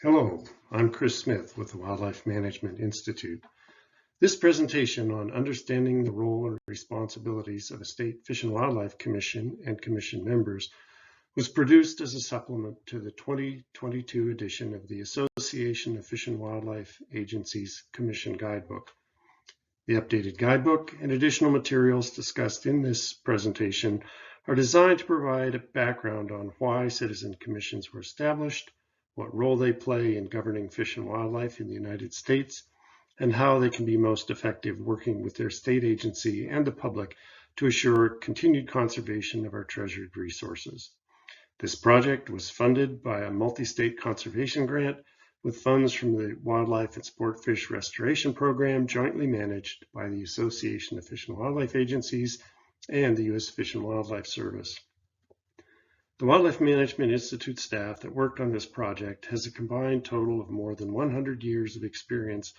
Hello, I'm Chris Smith with the Wildlife Management Institute. This presentation on understanding the role and responsibilities of a state Fish and Wildlife Commission and Commission members was produced as a supplement to the 2022 edition of the Association of Fish and Wildlife Agencies Commission Guidebook. The updated guidebook and additional materials discussed in this presentation are designed to provide a background on why citizen commissions were established, what role they play in governing fish and wildlife in the United States, and how they can be most effective working with their state agency and the public to assure continued conservation of our treasured resources. This project was funded by a multi-state conservation grant with funds from the Wildlife and Sport Fish Restoration Program jointly managed by the Association of Fish and Wildlife Agencies and the U.S. Fish and Wildlife Service. The Wildlife Management Institute staff that worked on this project has a combined total of more than 100 years of experience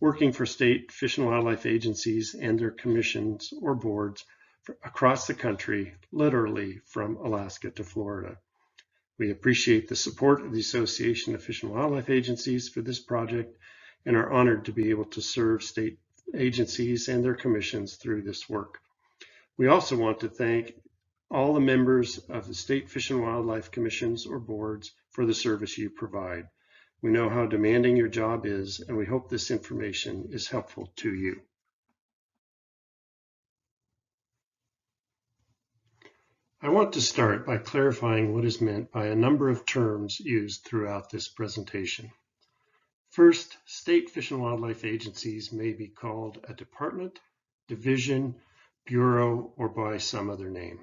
working for state fish and wildlife agencies and their commissions or boards across the country, literally from Alaska to Florida. We appreciate the support of the Association of Fish and Wildlife Agencies for this project and are honored to be able to serve state agencies and their commissions through this work. We also want to thank all the members of the state fish and wildlife commissions or boards for the service you provide. We know how demanding your job is, and we hope this information is helpful to you. I want to start by clarifying what is meant by a number of terms used throughout this presentation. First, state fish and wildlife agencies may be called a department, division, bureau, or by some other name.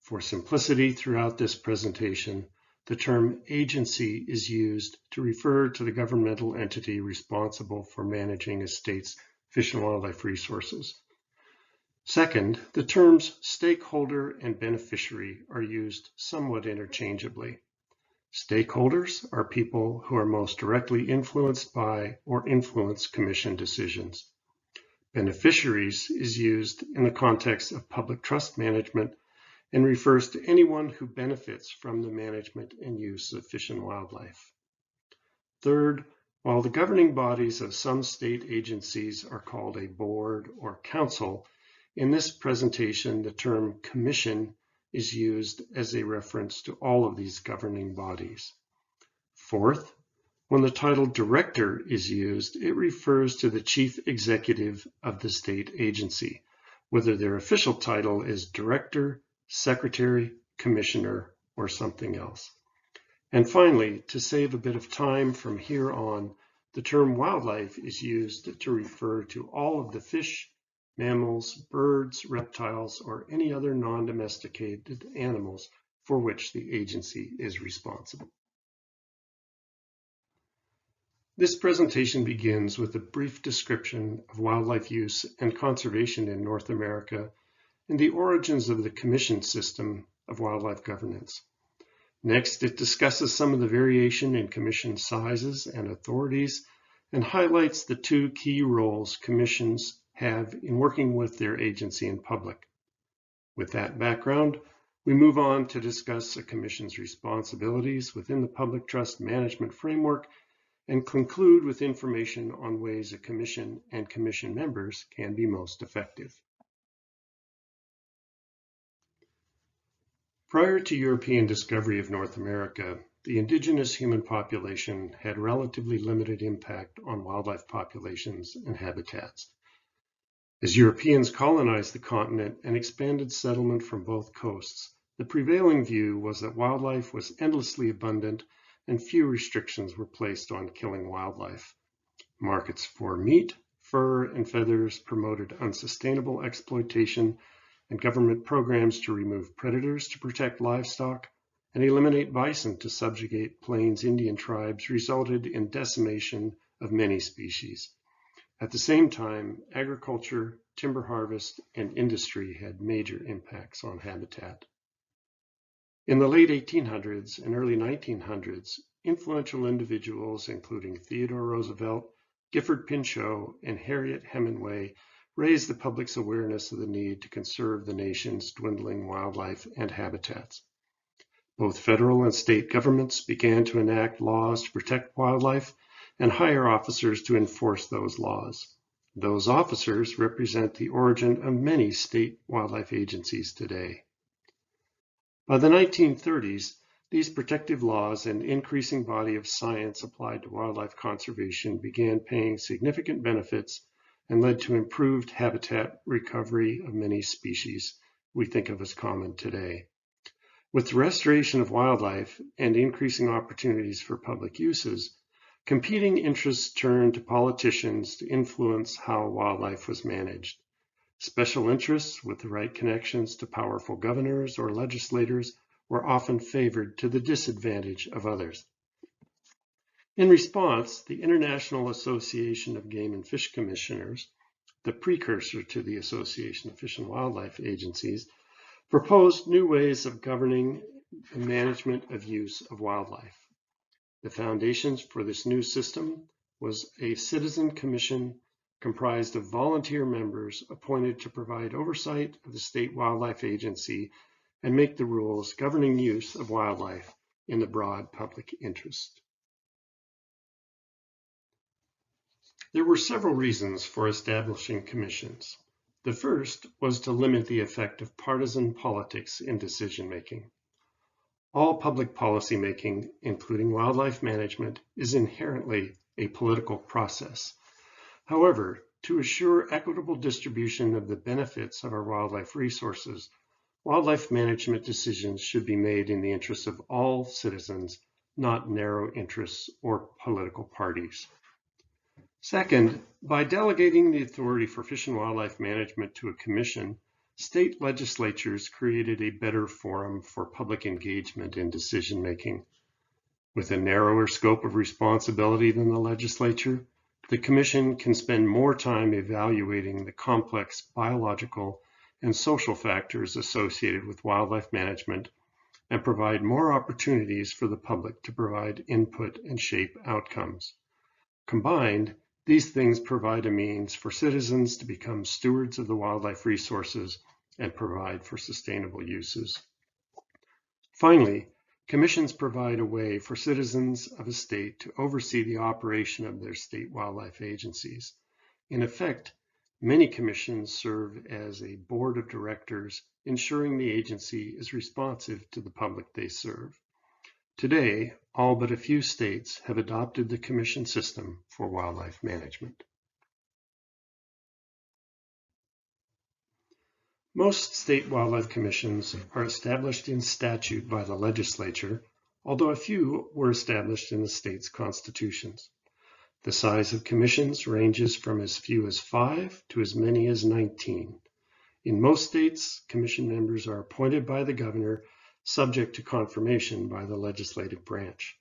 For simplicity throughout this presentation, the term agency is used to refer to the governmental entity responsible for managing a state's fish and wildlife resources. Second, the terms stakeholder and beneficiary are used somewhat interchangeably. Stakeholders are people who are most directly influenced by or influence commission decisions. Beneficiaries is used in the context of public trust management and refers to anyone who benefits from the management and use of fish and wildlife. Third, while the governing bodies of some state agencies are called a board or council, in this presentation the term commission is used as a reference to all of these governing bodies. Fourth, when the title director is used, it refers to the chief executive of the state agency, whether their official title is director, secretary, commissioner, or something else. And finally, to save a bit of time from here on, the term wildlife is used to refer to all of the fish, mammals, birds, reptiles, or any other non-domesticated animals for which the agency is responsible. This presentation begins with a brief description of wildlife use and conservation in North America and the origins of the commission system of wildlife governance. Next, it discusses some of the variation in commission sizes and authorities and highlights the two key roles commissions have in working with their agency and public. With that background, we move on to discuss a commission's responsibilities within the public trust management framework and conclude with information on ways a commission and commission members can be most effective. Prior to European discovery of North America, the indigenous human population had relatively limited impact on wildlife populations and habitats. As Europeans colonized the continent and expanded settlement from both coasts, the prevailing view was that wildlife was endlessly abundant and few restrictions were placed on killing wildlife. Markets for meat, fur, and feathers promoted unsustainable exploitation, and government programs to remove predators to protect livestock and eliminate bison to subjugate Plains Indian tribes resulted in decimation of many species. At the same time, agriculture, timber harvest, and industry had major impacts on habitat. In the late 1800s and early 1900s, influential individuals including Theodore Roosevelt, Gifford Pinchot, and Harriet Hemingway raised the public's awareness of the need to conserve the nation's dwindling wildlife and habitats. Both federal and state governments began to enact laws to protect wildlife and hire officers to enforce those laws. Those officers represent the origin of many state wildlife agencies today. By the 1930s, these protective laws and increasing body of science applied to wildlife conservation began paying significant benefits and led to improved habitat recovery of many species we think of as common today. With the restoration of wildlife and increasing opportunities for public uses, competing interests turned to politicians to influence how wildlife was managed. Special interests with the right connections to powerful governors or legislators were often favored to the disadvantage of others. In response, the International Association of Game and Fish Commissioners, the precursor to the Association of Fish and Wildlife Agencies, proposed new ways of governing the management of use of wildlife. The foundations for this new system was a citizen commission comprised of volunteer members appointed to provide oversight of the state wildlife agency and make the rules governing use of wildlife in the broad public interest. There were several reasons for establishing commissions. The first was to limit the effect of partisan politics in decision-making. All public policy making, including wildlife management, is inherently a political process. However, to assure equitable distribution of the benefits of our wildlife resources, wildlife management decisions should be made in the interests of all citizens, not narrow interests or political parties. Second, by delegating the authority for fish and wildlife management to a commission, state legislatures created a better forum for public engagement in decision-making. With a narrower scope of responsibility than the legislature, the commission can spend more time evaluating the complex biological and social factors associated with wildlife management and provide more opportunities for the public to provide input and shape outcomes. Combined, these things provide a means for citizens to become stewards of the wildlife resources and provide for sustainable uses. Finally, commissions provide a way for citizens of a state to oversee the operation of their state wildlife agencies. In effect, many commissions serve as a board of directors, ensuring the agency is responsive to the public they serve. Today, all but a few states have adopted the commission system for wildlife management. Most state wildlife commissions are established in statute by the legislature, although a few were established in the state's constitutions. The size of commissions ranges from as few as 5 to as many as 19. In most states, commission members are appointed by the governor, subject to confirmation by the legislative branch.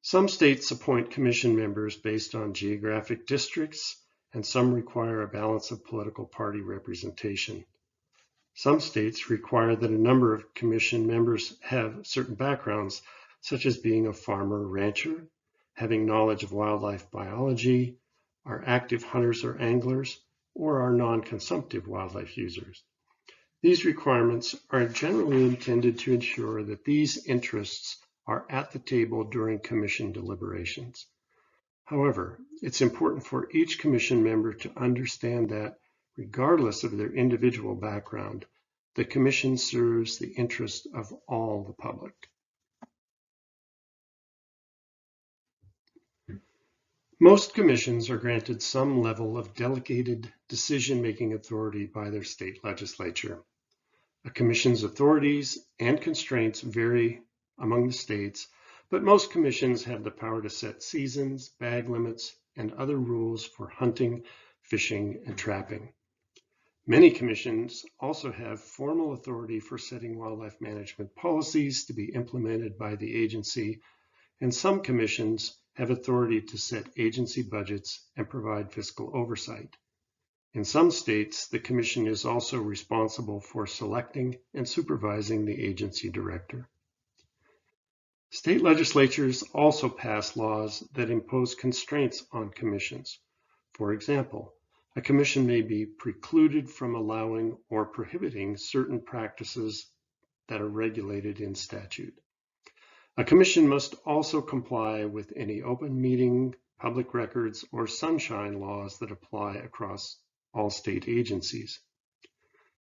Some states appoint commission members based on geographic districts, and some require a balance of political party representation. Some states require that a number of commission members have certain backgrounds, such as being a farmer or rancher, having knowledge of wildlife biology, are active hunters or anglers, or are non-consumptive wildlife users. These requirements are generally intended to ensure that these interests are at the table during commission deliberations. However, it's important for each commission member to understand that, regardless of their individual background, the commission serves the interest of all the public. Most commissions are granted some level of delegated decision-making authority by their state legislature. A commission's authorities and constraints vary among the states, but most commissions have the power to set seasons, bag limits, and other rules for hunting, fishing, and trapping. Many commissions also have formal authority for setting wildlife management policies to be implemented by the agency, and some commissions have authority to set agency budgets and provide fiscal oversight. In some states, the commission is also responsible for selecting and supervising the agency director. State legislatures also pass laws that impose constraints on commissions. For example, a commission may be precluded from allowing or prohibiting certain practices that are regulated in statute. A commission must also comply with any open meeting, public records, or sunshine laws that apply across all state agencies.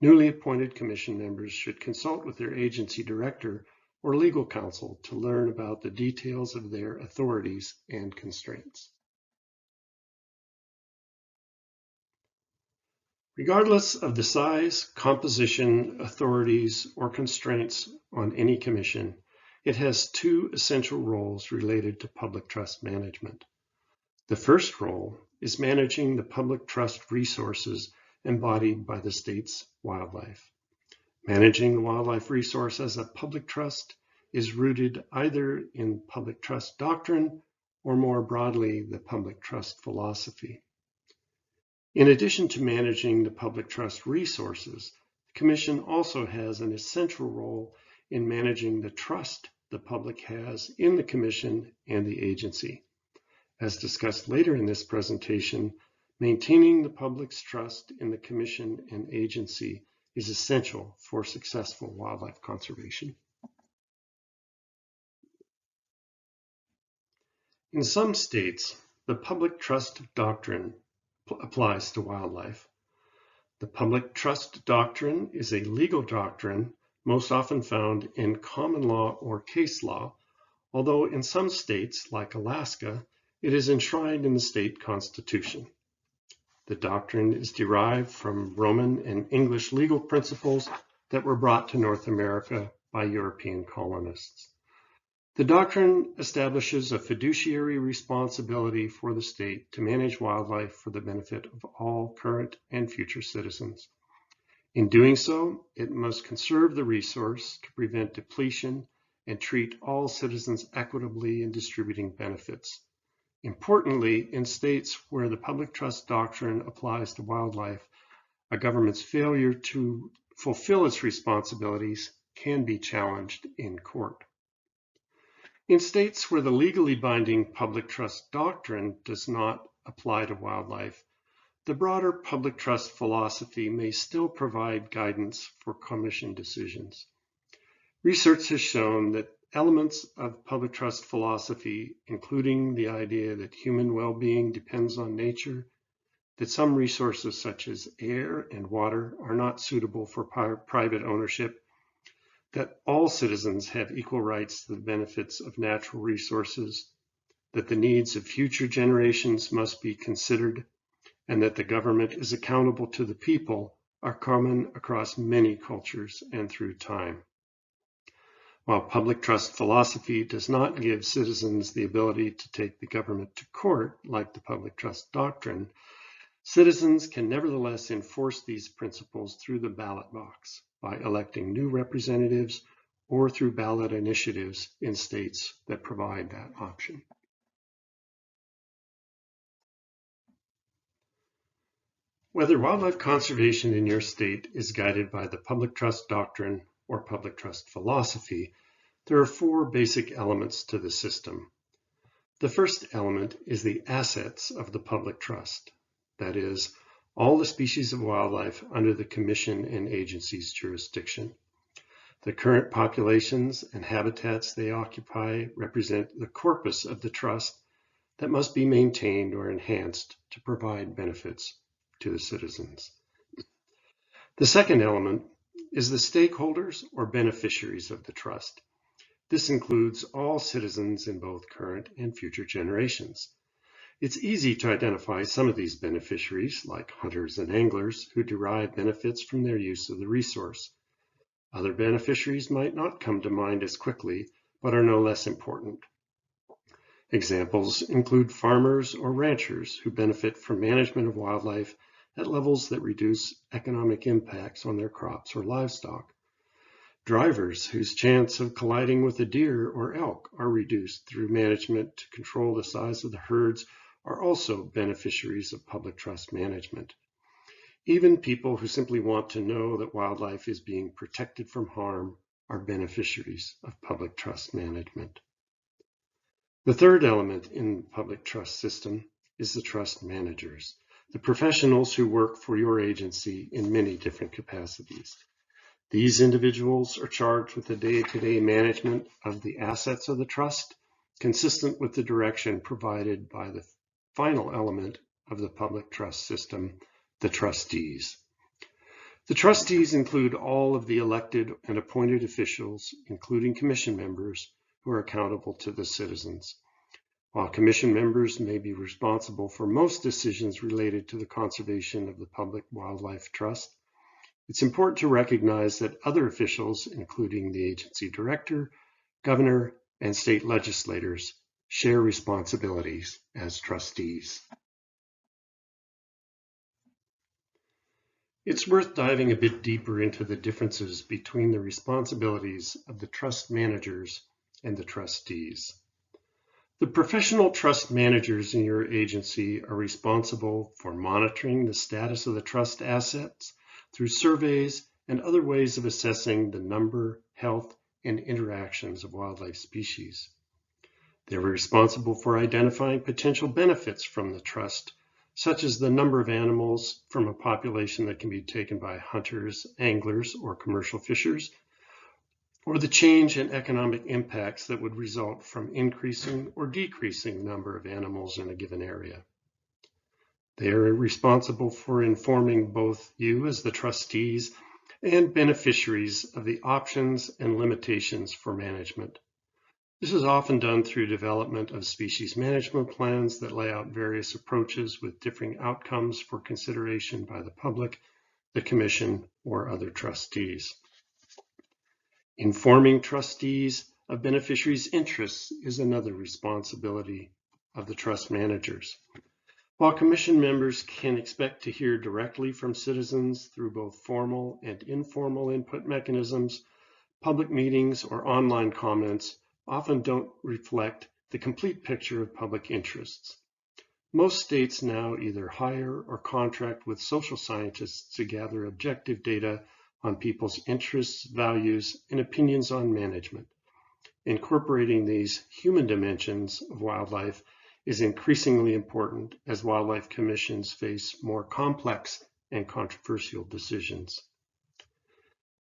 Newly appointed commission members should consult with their agency director or legal counsel to learn about the details of their authorities and constraints. Regardless of the size, composition, authorities, or constraints on any commission, it has two essential roles related to public trust management. The first role is managing the public trust resources embodied by the state's wildlife. Managing the wildlife resource as a public trust is rooted either in public trust doctrine or more broadly, the public trust philosophy. In addition to managing the public trust resources, the Commission also has an essential role in managing the trust the public has in the Commission and the agency. As discussed later in this presentation, maintaining the public's trust in the Commission and agency is essential for successful wildlife conservation. In some states, the public trust doctrine applies to wildlife. The public trust doctrine is a legal doctrine most often found in common law or case law, although in some states, like Alaska, it is enshrined in the state constitution. The doctrine is derived from Roman and English legal principles that were brought to North America by European colonists. The doctrine establishes a fiduciary responsibility for the state to manage wildlife for the benefit of all current and future citizens. In doing so, it must conserve the resource to prevent depletion and treat all citizens equitably in distributing benefits. Importantly, in states where the public trust doctrine applies to wildlife, a government's failure to fulfill its responsibilities can be challenged in court. In states where the legally binding public trust doctrine does not apply to wildlife, the broader public trust philosophy may still provide guidance for commission decisions. Research has shown that elements of public trust philosophy, including the idea that human well-being depends on nature, that some resources such as air and water are not suitable for private ownership, that all citizens have equal rights to the benefits of natural resources, that the needs of future generations must be considered, and that the government is accountable to the people are common across many cultures and through time. While public trust philosophy does not give citizens the ability to take the government to court like the public trust doctrine, citizens can nevertheless enforce these principles through the ballot box by electing new representatives or through ballot initiatives in states that provide that option. Whether wildlife conservation in your state is guided by the public trust doctrine or public trust philosophy, there are four basic elements to the system. The first element is the assets of the public trust, that is, all the species of wildlife under the Commission and agency's jurisdiction. The current populations and habitats they occupy represent the corpus of the trust that must be maintained or enhanced to provide benefits to the citizens. The second element is the stakeholders or beneficiaries of the trust. This includes all citizens in both current and future generations. It's easy to identify some of these beneficiaries, like hunters and anglers, who derive benefits from their use of the resource. Other beneficiaries might not come to mind as quickly, but are no less important. Examples include farmers or ranchers who benefit from management of wildlife at levels that reduce economic impacts on their crops or livestock. Drivers whose chance of colliding with a deer or elk are reduced through management to control the size of the herds are also beneficiaries of public trust management. Even people who simply want to know that wildlife is being protected from harm are beneficiaries of public trust management. The third element in the public trust system is the trust managers, the professionals who work for your agency in many different capacities. These individuals are charged with the day-to-day management of the assets of the trust, consistent with the direction provided by the final element of the public trust system, the trustees. The trustees include all of the elected and appointed officials, including commission members, who are accountable to the citizens. While commission members may be responsible for most decisions related to the conservation of the public wildlife trust, it's important to recognize that other officials, including the agency director, governor, and state legislators, share responsibilities as trustees. It's worth diving a bit deeper into the differences between the responsibilities of the trust managers and the trustees. The professional trust managers in your agency are responsible for monitoring the status of the trust assets through surveys and other ways of assessing the number, health, and interactions of wildlife species. They're responsible for identifying potential benefits from the trust, such as the number of animals from a population that can be taken by hunters, anglers, or commercial fishers, or the change in economic impacts that would result from increasing or decreasing the number of animals in a given area. They are responsible for informing both you as the trustees and beneficiaries of the options and limitations for management. This is often done through development of species management plans that lay out various approaches with differing outcomes for consideration by the public, the commission, or other trustees. Informing trustees of beneficiaries' interests is another responsibility of the trust managers. While commission members can expect to hear directly from citizens through both formal and informal input mechanisms, public meetings or online comments often don't reflect the complete picture of public interests. Most states now either hire or contract with social scientists to gather objective data on people's interests, values, and opinions on management. Incorporating these human dimensions of wildlife is increasingly important as wildlife commissions face more complex and controversial decisions.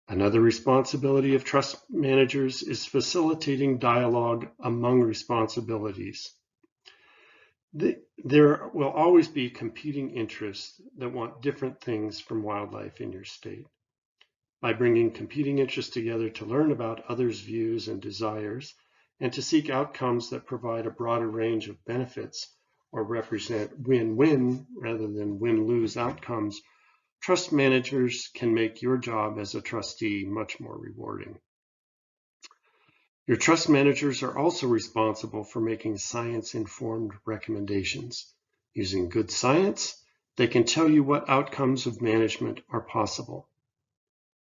Another responsibility of trust managers is facilitating dialogue among responsibilities. There will always be competing interests that want different things from wildlife in your state. By bringing competing interests together to learn about others' views and desires, and to seek outcomes that provide a broader range of benefits or represent win-win rather than win-lose outcomes, trust managers can make your job as a trustee much more rewarding. Your trust managers are also responsible for making science-informed recommendations. Using good science, they can tell you what outcomes of management are possible.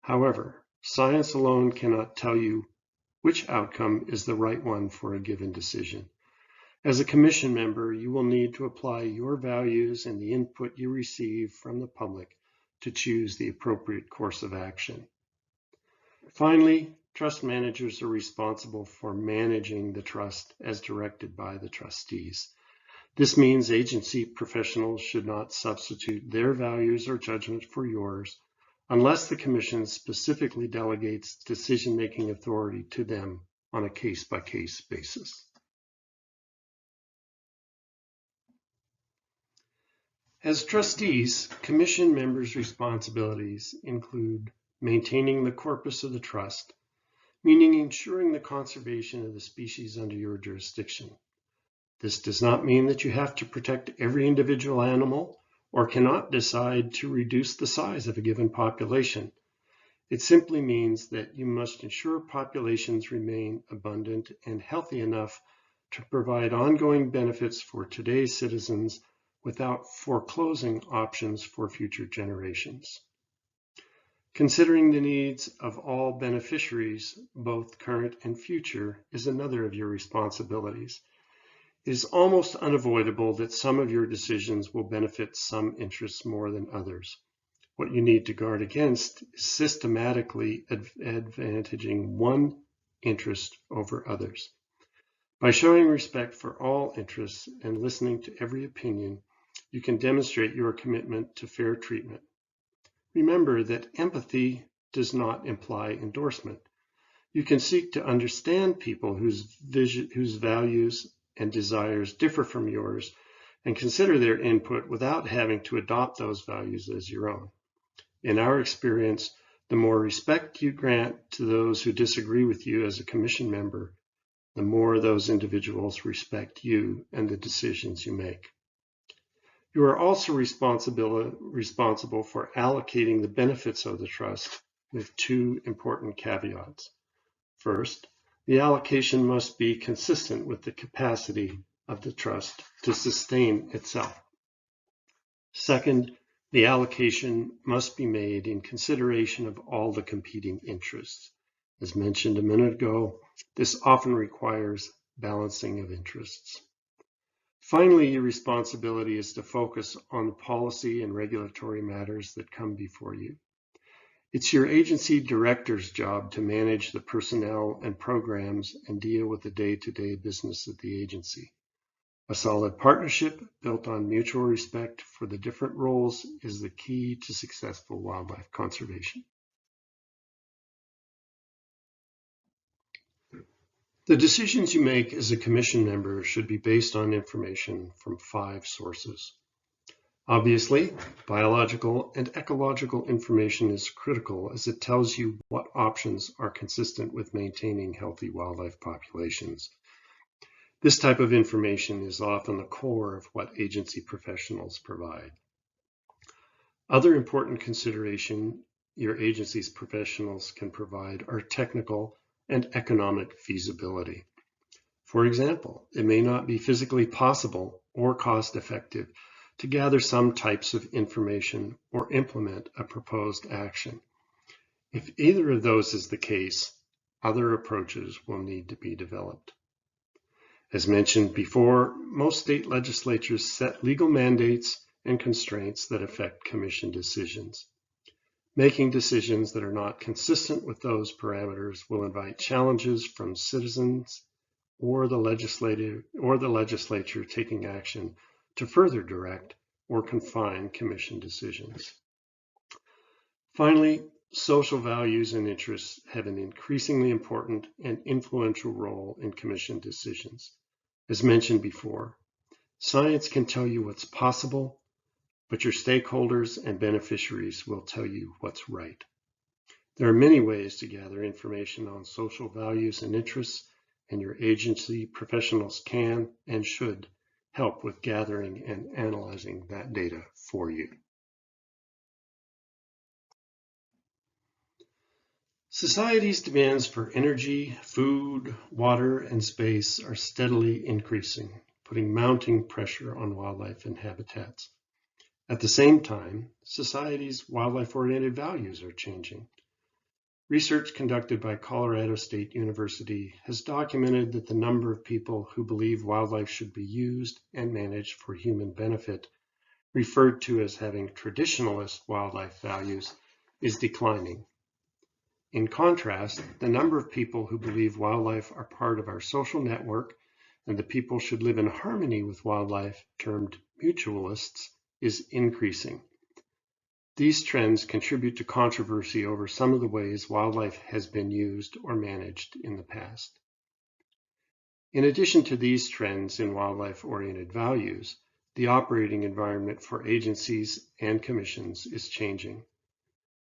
However, science alone cannot tell you which outcome is the right one for a given decision. As a commission member, you will need to apply your values and the input you receive from the public to choose the appropriate course of action. Finally, trust managers are responsible for managing the trust as directed by the trustees. This means agency professionals should not substitute their values or judgment for yours unless the commission specifically delegates decision-making authority to them on a case-by-case basis. As trustees, commission members' responsibilities include maintaining the corpus of the trust, meaning ensuring the conservation of the species under your jurisdiction. This does not mean that you have to protect every individual animal or cannot decide to reduce the size of a given population. It simply means that you must ensure populations remain abundant and healthy enough to provide ongoing benefits for today's citizens without foreclosing options for future generations. Considering the needs of all beneficiaries, both current and future, is another of your responsibilities. It is almost unavoidable that some of your decisions will benefit some interests more than others. What you need to guard against is systematically advantaging one interest over others. By showing respect for all interests and listening to every opinion, you can demonstrate your commitment to fair treatment. Remember that empathy does not imply endorsement. You can seek to understand people whose values and desires differ from yours and consider their input without having to adopt those values as your own. In our experience, the more respect you grant to those who disagree with you as a commission member, the more those individuals respect you and the decisions you make. You are also responsible for allocating the benefits of the trust with two important caveats. First, the allocation must be consistent with the capacity of the trust to sustain itself. Second, the allocation must be made in consideration of all the competing interests. As mentioned a minute ago, this often requires balancing of interests. Finally, your responsibility is to focus on the policy and regulatory matters that come before you. It's your agency director's job to manage the personnel and programs and deal with the day-to-day business of the agency. A solid partnership built on mutual respect for the different roles is the key to successful wildlife conservation. The decisions you make as a commission member should be based on information from 5 sources. Obviously, biological and ecological information is critical as it tells you what options are consistent with maintaining healthy wildlife populations. This type of information is often the core of what agency professionals provide. Other important consideration your agency's professionals can provide are technical and economic feasibility. For example, it may not be physically possible or cost-effective to gather some types of information or implement a proposed action. If either of those is the case, other approaches will need to be developed. As mentioned before, most state legislatures set legal mandates and constraints that affect commission decisions. Making decisions that are not consistent with those parameters will invite challenges from citizens or the legislature taking action to further direct or confine commission decisions. Finally, social values and interests have an increasingly important and influential role in commission decisions. As mentioned before, science can tell you what's possible, but your stakeholders and beneficiaries will tell you what's right. There are many ways to gather information on social values and interests, and your agency professionals can and should help with gathering and analyzing that data for you. Society's demands for energy, food, water, and space are steadily increasing, putting mounting pressure on wildlife and habitats. At the same time, society's wildlife-oriented values are changing. Research conducted by Colorado State University has documented that the number of people who believe wildlife should be used and managed for human benefit, referred to as having traditionalist wildlife values, is declining. In contrast, the number of people who believe wildlife are part of our social network and that people should live in harmony with wildlife, termed mutualists, is increasing. These trends contribute to controversy over some of the ways wildlife has been used or managed in the past. In addition to these trends in wildlife-oriented values, the operating environment for agencies and commissions is changing.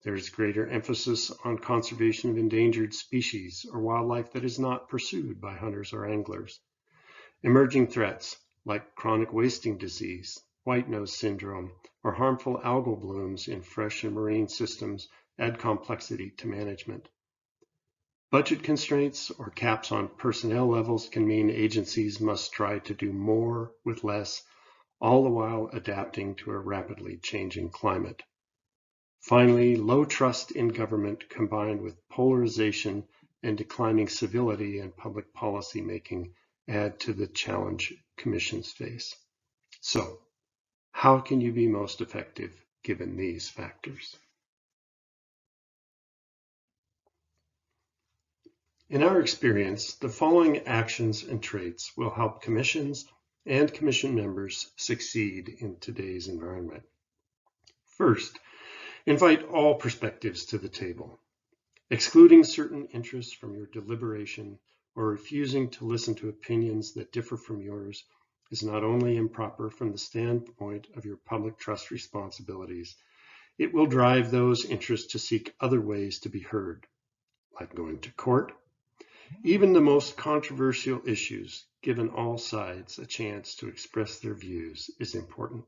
There is greater emphasis on conservation of endangered species or wildlife that is not pursued by hunters or anglers. Emerging threats like chronic wasting disease, white nose syndrome, or harmful algal blooms in fresh and marine systems add complexity to management. Budget constraints or caps on personnel levels can mean agencies must try to do more with less, all the while adapting to a rapidly changing climate. Finally, low trust in government combined with polarization and declining civility in public policy making add to the challenge commissions face. So, how can you be most effective given these factors? In our experience, the following actions and traits will help commissions and commission members succeed in today's environment. First, invite all perspectives to the table. Excluding certain interests from your deliberation or refusing to listen to opinions that differ from yours is not only improper from the standpoint of your public trust responsibilities, it will drive those interests to seek other ways to be heard, like going to court. Even the most controversial issues, given all sides a chance to express their views, is important.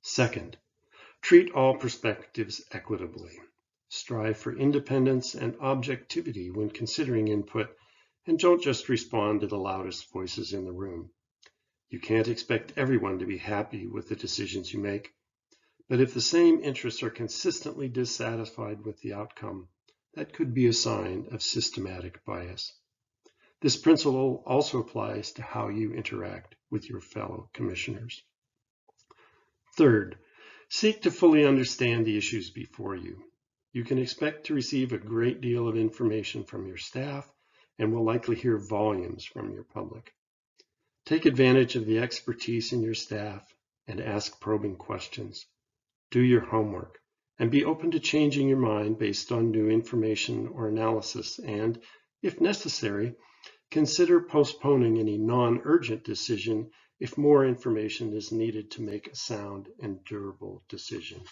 Second, treat all perspectives equitably. Strive for independence and objectivity when considering input, and don't just respond to the loudest voices in the room. You can't expect everyone to be happy with the decisions you make, but if the same interests are consistently dissatisfied with the outcome, that could be a sign of systematic bias. This principle also applies to how you interact with your fellow commissioners. Third, seek to fully understand the issues before you. You can expect to receive a great deal of information from your staff and will likely hear volumes from your public. Take advantage of the expertise in your staff and ask probing questions. Do your homework and be open to changing your mind based on new information or analysis, and, if necessary, consider postponing any non-urgent decision if more information is needed to make a sound and durable decision.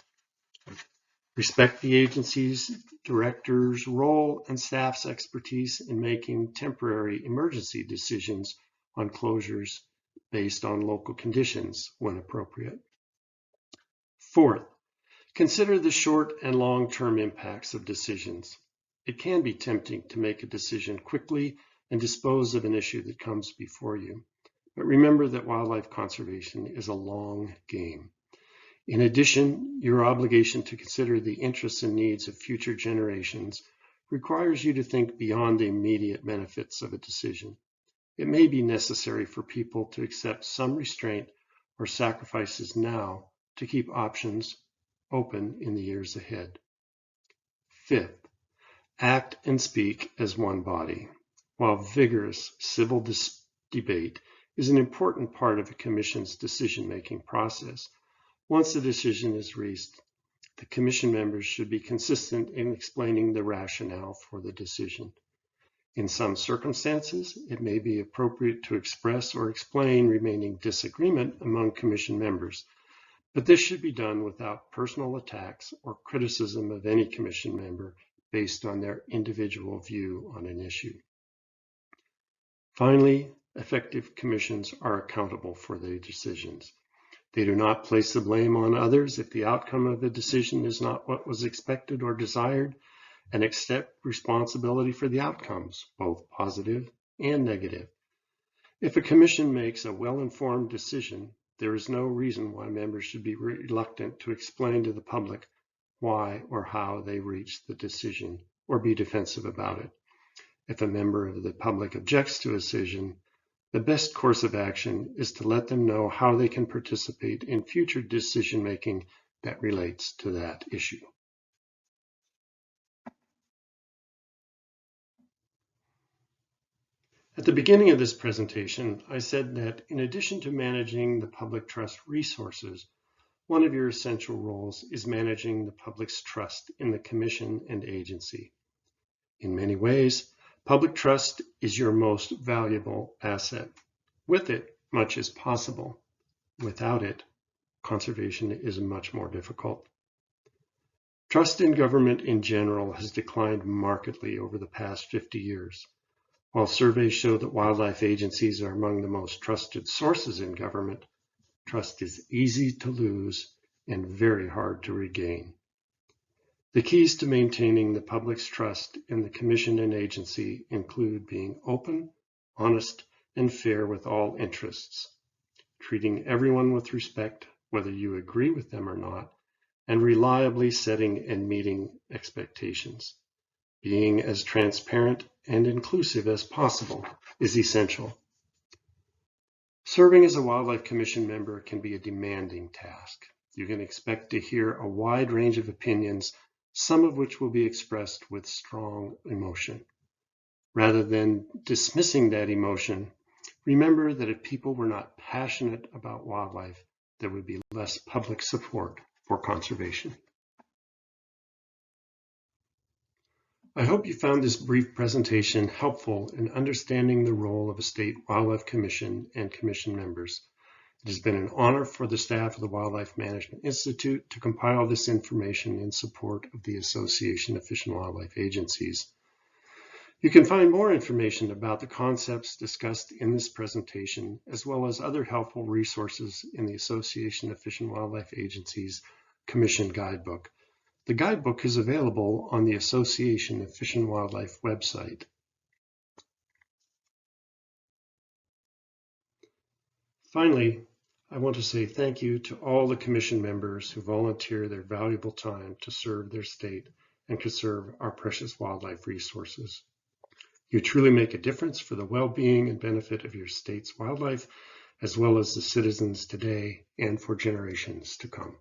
Respect the agency's director's role and staff's expertise in making temporary emergency decisions on closures based on local conditions when appropriate. Fourth, consider the short and long-term impacts of decisions. It can be tempting to make a decision quickly and dispose of an issue that comes before you, but remember that wildlife conservation is a long game. In addition, your obligation to consider the interests and needs of future generations requires you to think beyond the immediate benefits of a decision. It may be necessary for people to accept some restraint or sacrifices now to keep options open in the years ahead. Fifth, act and speak as one body. While vigorous civil debate is an important part of a commission's decision-making process, once a decision is reached, the commission members should be consistent in explaining the rationale for the decision. In some circumstances, it may be appropriate to express or explain remaining disagreement among commission members, but this should be done without personal attacks or criticism of any commission member based on their individual view on an issue. Finally, effective commissions are accountable for their decisions. They do not place the blame on others if the outcome of a decision is not what was expected or desired, and accept responsibility for the outcomes, both positive and negative. If a commission makes a well-informed decision, there is no reason why members should be reluctant to explain to the public why or how they reached the decision or be defensive about it. If a member of the public objects to a decision, the best course of action is to let them know how they can participate in future decision-making that relates to that issue. At the beginning of this presentation, I said that in addition to managing the public trust resources, one of your essential roles is managing the public's trust in the commission and agency. In many ways, public trust is your most valuable asset. With it, much is possible. Without it, conservation is much more difficult. Trust in government in general has declined markedly over the past 50 years. While surveys show that wildlife agencies are among the most trusted sources in government, trust is easy to lose and very hard to regain. The keys to maintaining the public's trust in the commission and agency include being open, honest, and fair with all interests, treating everyone with respect, whether you agree with them or not, and reliably setting and meeting expectations. Being as transparent and inclusive as possible is essential. Serving as a Wildlife Commission member can be a demanding task. You can expect to hear a wide range of opinions, some of which will be expressed with strong emotion. Rather than dismissing that emotion, remember that if people were not passionate about wildlife, there would be less public support for conservation. I hope you found this brief presentation helpful in understanding the role of a state wildlife commission and commission members. It has been an honor for the staff of the Wildlife Management Institute to compile this information in support of the Association of Fish and Wildlife Agencies. You can find more information about the concepts discussed in this presentation, as well as other helpful resources in the Association of Fish and Wildlife Agencies Commission Guidebook. The guidebook is available on the Association of Fish and Wildlife website. Finally, I want to say thank you to all the commission members who volunteer their valuable time to serve their state and conserve our precious wildlife resources. You truly make a difference for the well-being and benefit of your state's wildlife, as well as the citizens today and for generations to come.